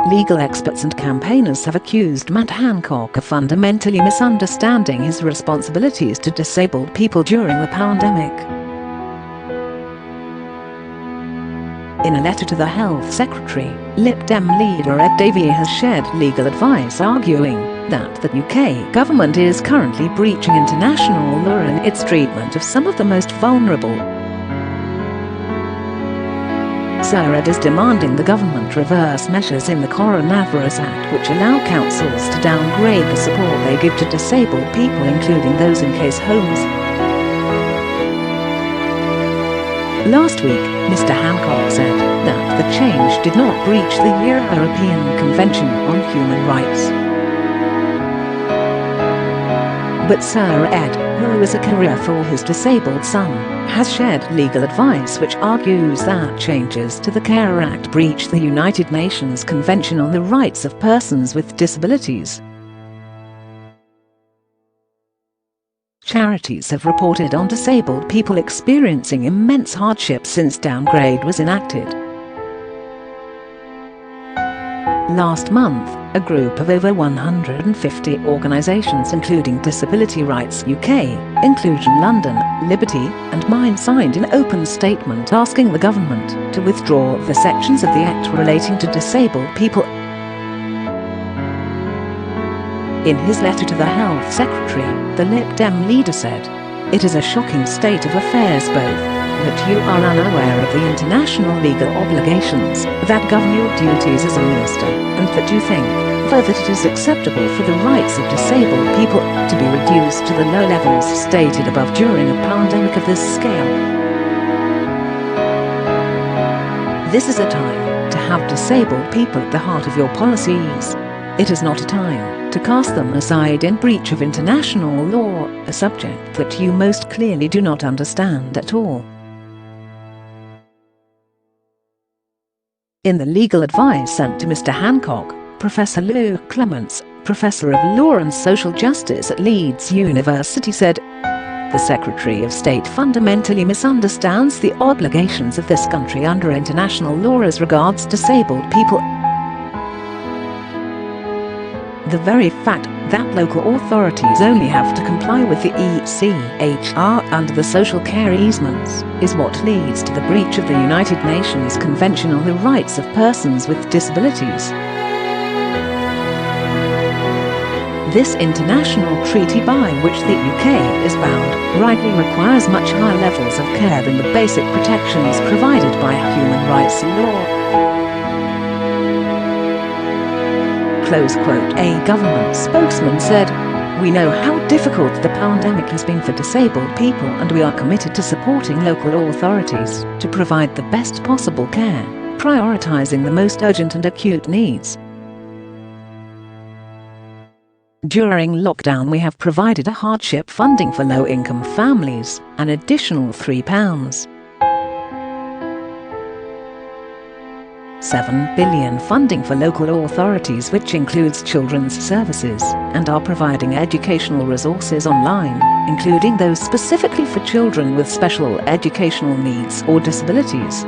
Legal experts and campaigners have accused Matt Hancock of fundamentally misunderstanding his responsibilities to disabled people during the pandemic. In a letter to the Health Secretary, Lib Dem leader Davey has shared legal advice arguing that the UK government is currently breaching international law in its treatment of some of the most vulnerable. Sir Ed is demanding the government reverse measures in the Coronavirus Act which allow councils to downgrade the support they give to disabled people, including those in case homes. Last week, Mr Hancock said that the change did not breach the European Convention on Human Rights. But Sir Ed, who is a carer for his disabled son, has shared legal advice which argues that changes to the Care Act breach the United Nations Convention on the Rights of Persons with Disabilities. Charities have reported on disabled people experiencing immense hardship since downgrade was enacted. Last month, a group of over 150 organisations including Disability Rights UK, Inclusion London, Liberty and Mine signed an open statement asking the government to withdraw the sections of the Act relating to disabled people. In his letter to the Health Secretary, the Lib Dem leader said, "It is a shocking state of affairs both that you are unaware of the international legal obligations that govern your duties as a minister, and that you think that it is acceptable for the rights of disabled people to be reduced to the low levels stated above during a pandemic of this scale. This is a time to have disabled people at the heart of your policies. It is not a time to cast them aside in breach of international law, a subject that you most clearly do not understand at all." In the legal advice sent to Mr Hancock, Professor Luke Clements, Professor of Law and Social Justice at Leeds University said, "The Secretary of State fundamentally misunderstands the obligations of this country under international law as regards disabled people. The very fact that local authorities only have to comply with the ECHR under the social care easements is what leads to the breach of the United Nations Convention on the Rights of Persons with Disabilities. This international treaty by which the UK is bound rightly requires much higher levels of care than the basic protections provided by human rights law." Close quote. A government spokesman said, "We know how difficult the pandemic has been for disabled people and we are committed to supporting local authorities to provide the best possible care, prioritising the most urgent and acute needs. During lockdown we have provided a hardship funding for low-income families, an additional £3. 7 billion funding for local authorities which includes children's services, and are providing educational resources online, including those specifically for children with special educational needs or disabilities.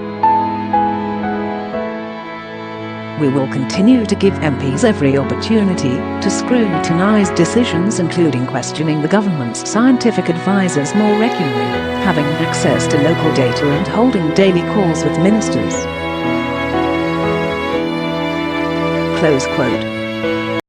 We will continue to give MPs every opportunity to scrutinise decisions, including questioning the government's scientific advisers more regularly, having access to local data and holding daily calls with ministers." Close quote.